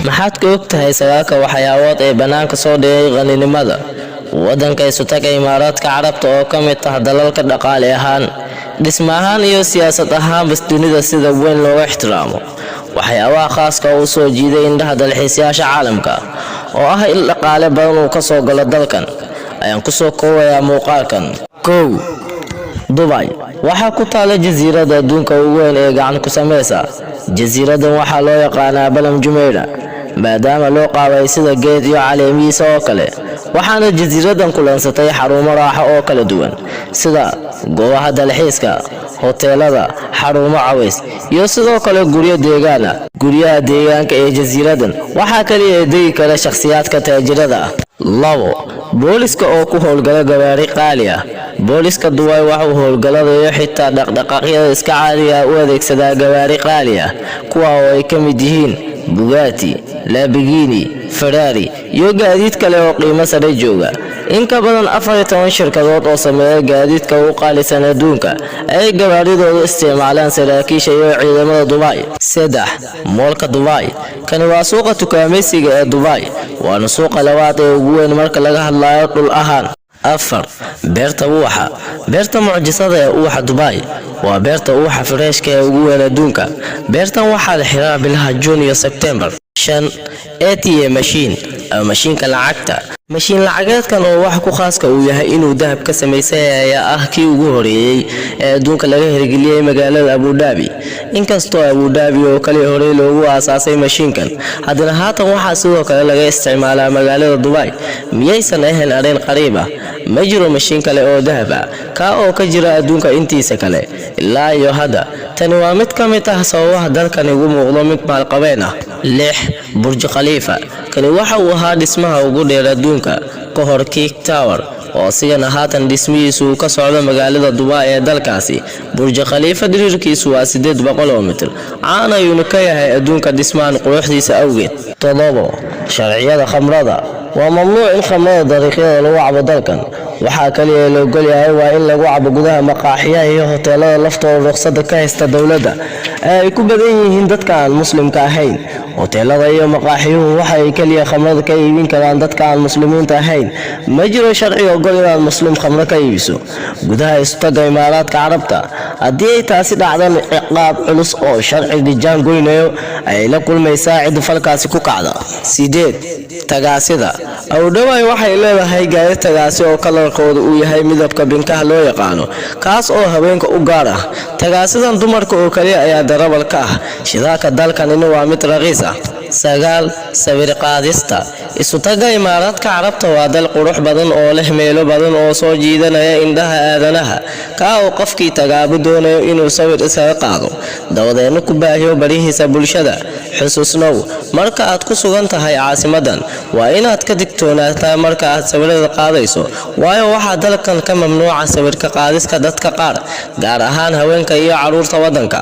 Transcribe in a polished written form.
maxaad ka ogtahay sagaalka waxyaabood ee banaanka soo dhigay qaninimada wadanka Isutaga Imaaraadka Carabta oo ka mid ah dalalka dhaqaale ahaan dhismo ahaan iyo siyaasad ahaan bas dunida sida weyn looga ixtiraamo waxyaabaha khaaska ah oo soo jiiday indhaha dalxiisayaasha caalamka oo ah il dhaqaale badan oo ka soo gala dalkan ayaan ku soo koobayaa muuqaalkan. Dubai waxa ku taala jasiirada adduunka ugu weyn ee gacan ku sameysa. Jasiiradan waxa loo yaqaanaa Balam Jumeirah maadaama loo qaabay sida geed iyo caleemihiisa oo kale. waxaana jasiiradan kulansatay xarumo raaxo oo kala duwan sida goobaha dalxiiska, hoteelada, xarumo caways iyo sidoo kale guryo deegaan ah. Guryaha deegaanka ee jasiiradan waxa kaliya degi kara shakhsiyaadka taajirada ah. booliska oo ku howlgala gawaari qaali ah. booliska Dubai waxa uu howlgalada xitaa dhaqdhaqaaqyada iska caadiga ah u adeegsadaa gawaari qaali ah kuwa oo ay ka mid yihiin Bugatti, Lamborghini, Ferrari iyo gaadiid kale oo qiimo sare jooga. in ka badan 14 shirkadood oo sameeya gaadiidka ugu qaalisan adduunka ay gawaaridooda isticmaalaan saraakiisha iyo ciidamada Dubai. moolka Dubai kani waa suuqa tukaamaysiga ee Dubai waana suuqa labaad ee ugu weyn marka laga hadlayo dhul ahaan. beerta uwaxa. beerta mucjisada ee uwaxa Dubai waa beerta uwaxa freeshka ee ugu weyn adduunka. beertan waxaa la xiraa bilaha June iyo September. ATM machine ama mashiinka lacagta. mashiin lacageedkan oo wax ku khaaska uu yahay inuu dahab ka sameeyay ayaa ah kii ugu horeeyay ee adduunka laga hirgeliyay magaalada Abu Dhabi. inkastoo Abu Dhabi oo kale hore loogu aasaasay mashiinkan, haddana haatan waxaa sidoo kale laga isticmaalaa magaalada Dubai. miyaysan ahayn arrin qariib ah? ma jiro mashiin kale oo dahab ah ka oo ka jira adduunka intiisa kale ilaa iyo hadda. tani waa mid ka mid ah sababaha dalkan ugu muuqdo mid maalqabeen ah. Burj Khalifa kani waxa uu ahaa dhismaha ugu dheer adduunka ka hor Keek Tower oo sigana haatan dhismihiisu ka socdo magaalada Dubai ee dalkaasi. Burj Khalifa dhererkiisu waa 800 mitir, caan ayuu ka yahay adduunka dhismahan quruxdiisa awgeed. sharciyada khamrada. waa mamnuuc in khamrada dariiqyada lagu cabo dalkan. waxaa kaliya loo gol yahay waa in lagu cabo gudaha maqaaxiyaha iyo hoteelada laftooda ruqsadda ka haysta dawladda ay ku badan yihiin dadka aan muslimka ahayn. hoteelada iyo maqaaxiyuhu waxa ay kaliya khamrada ka iibin karaan dadka aan muslimiinta ahayn. ma jiro sharci ogol inaad muslim khamro ka iibiso gudaha Isutaga Imaaraadka Carabta. haddii ay taasi dhacdan ciqaab culus oo sharci dijaan goynayo ay la kulmaysaa cid falkaasi ku kacda. tagaasida. Abu Dhabi waxay leedahay gaari tagaasi oo kalarkoodu uu yahay midabka binkaha loo yaqaano kaas oo haweenka u gaar ah. tagaasidan dumarka oo kaliya ayaa darawal ka ah. shidaalka dalkanina waa mid raqiis ah. sawir qaadista. Isutaga Imaaraadka Carabta waa dal qurux badan oo leh meelo badan oo soo jiidanaya indhaha aadanaha ka oo qofkii tagaaba doonayo inuu sawir isaga qaado dawadeena ku baahiyo barihiisa bulshada. xusuusnow marka aad ku sugan tahay caasimadan waa inaad ka digtoonaataa marka aad sawirada qaadayso, waayo waxaa dalkan ka mamnuuca sawirka qaadiska dadka qaar gaar ahaan haweenka iyo caruurta wadanka.